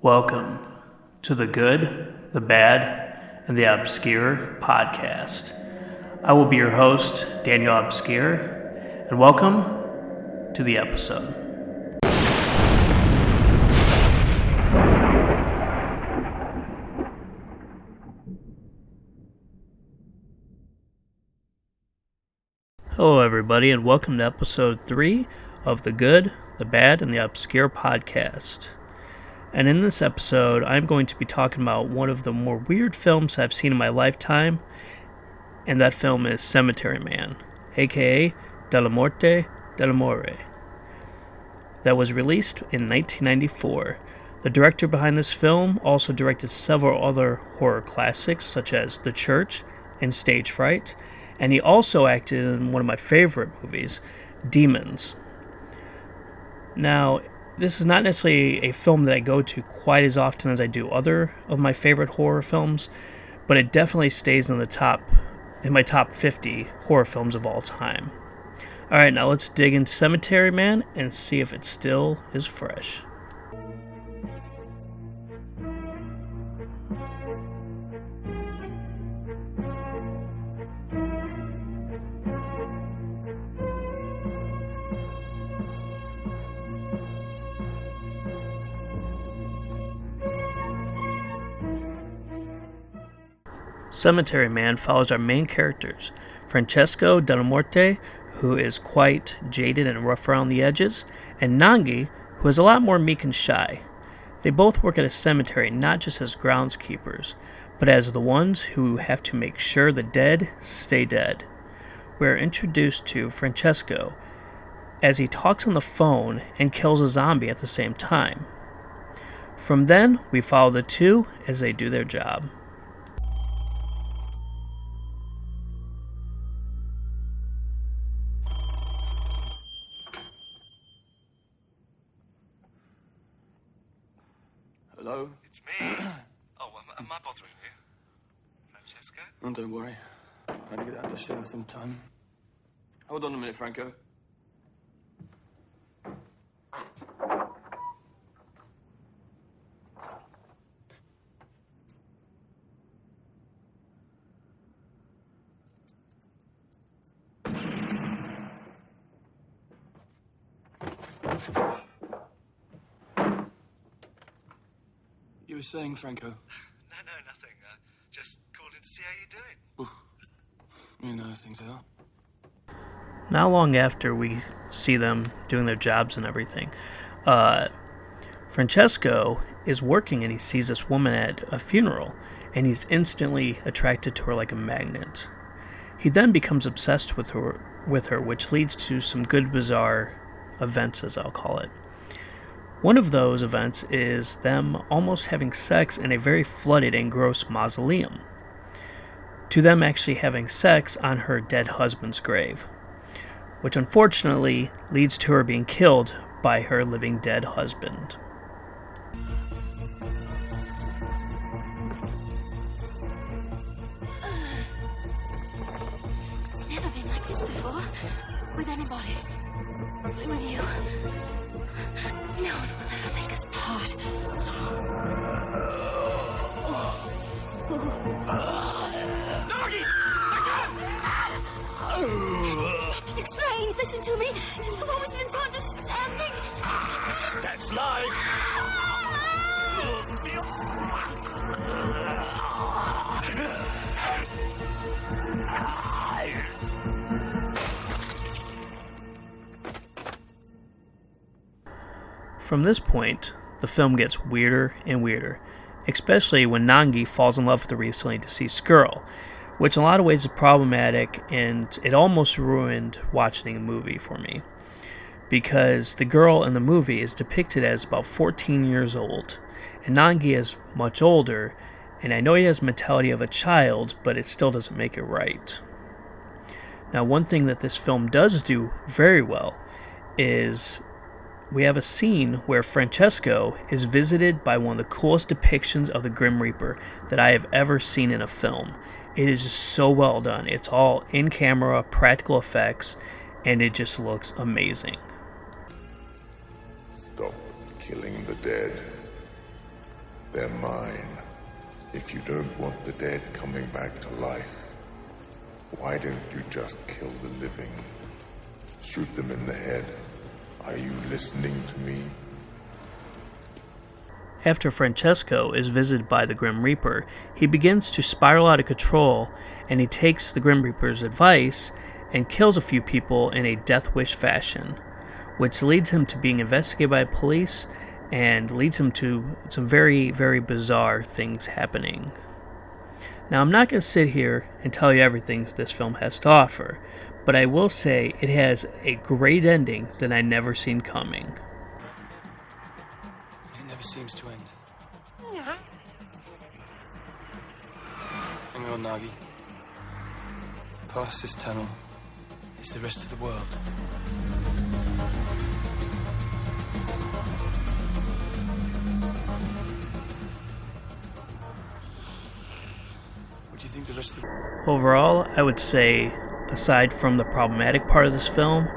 Welcome to the Good, the Bad, and the Obscure podcast. I will be your host, Daniel Obscure, and welcome to the episode. Hello everybody, and welcome to episode 3 of the Good, the Bad, and the Obscure podcast. And in this episode, I'm going to be talking about one of the more weird films I've seen in my lifetime, and that film is Cemetery Man, aka Dellamorte Dellamore. That was released in 1994. The director behind this film also directed several other horror classics such as The Church and Stage Fright, and he also acted in one of my favorite movies, Demons. Now, this is not necessarily a film that I go to quite as often as I do other of my favorite horror films, but it definitely stays in my top 50 horror films of all time. Alright, now let's dig into Cemetery Man and see if it still is fresh. Cemetery Man follows our main characters, Francesco Dellamorte, who is quite jaded and rough around the edges, and Nangi, who is a lot more meek and shy. They both work at a cemetery not just as groundskeepers, but as the ones who have to make sure the dead stay dead. We are introduced to Francesco as he talks on the phone and kills a zombie at the same time. From then, we follow the two as they do their job. Hello? It's me. Am I bothering you? Francesco? Oh, don't worry. I had to get out of the show sometime. Hold on a minute, Franco. You were saying, Franco? No, nothing. Just calling to see how you're doing. You know how things are. Not long after we see them doing their jobs and everything, Francesco is working and he sees this woman at a funeral, and he's instantly attracted to her like a magnet. He then becomes obsessed with her, which leads to some good bizarre events, as I'll call it. One of those events is them almost having sex in a very flooded and gross mausoleum, to them actually having sex on her dead husband's grave, which unfortunately leads to her being killed by her living dead husband. It's never been like this before, with anybody, with you. No one will ever make us part. Explain, listen to me. You've always been so understanding. That's life. From this point, the film gets weirder and weirder, especially when Nangi falls in love with the recently deceased girl, which in a lot of ways is problematic, and it almost ruined watching the movie for me, because the girl in the movie is depicted as about 14 years old, and Nangi is much older, and I know he has the mentality of a child, but it still doesn't make it right. Now, one thing that this film does do very well is we have a scene where Francesco is visited by one of the coolest depictions of the Grim Reaper that I have ever seen in a film. It is just so well done. It's all in camera, practical effects, and it just looks amazing. Stop killing the dead. They're mine. If you don't want the dead coming back to life, why don't you just kill the living? Shoot them in the head. Are you listening to me? After Francesco is visited by the Grim Reaper, he begins to spiral out of control, and he takes the Grim Reaper's advice and kills a few people in a death wish fashion, which leads him to being investigated by police and leads him to some very, very bizarre things happening. Now, I'm not going to sit here and tell you everything this film has to offer, but I will say it has a great ending that I never seen coming. It never seems to end. Hang on, Nagi. Past this tunnel is the rest of the world. What do you think the rest of the... Overall, I would say, aside from the problematic part of this film,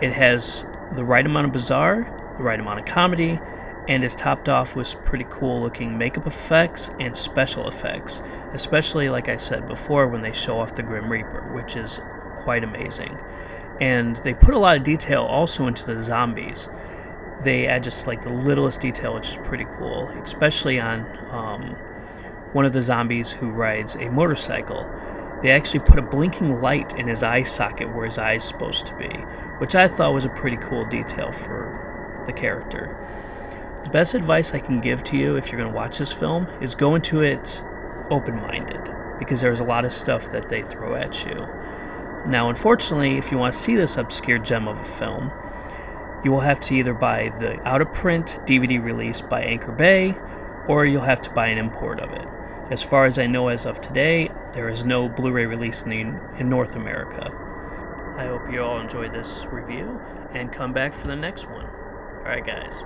it has the right amount of bizarre, the right amount of comedy, and is topped off with some pretty cool looking makeup effects and special effects, especially, like I said before, when they show off the Grim Reaper, which is quite amazing. And they put a lot of detail also into the zombies. They add just like the littlest detail, which is pretty cool, especially on one of the zombies who rides a motorcycle. They actually put a blinking light in his eye socket where his eye is supposed to be, which I thought was a pretty cool detail for the character. The best advice I can give to you if you're going to watch this film is go into it open-minded, because there's a lot of stuff that they throw at you. Now, unfortunately, if you want to see this obscure gem of a film, you will have to either buy the out-of-print DVD release by Anchor Bay, or you'll have to buy an import of it. As far as I know as of today, there is no Blu-ray release in North America. I hope you all enjoyed this review, and come back for the next one. Alright guys.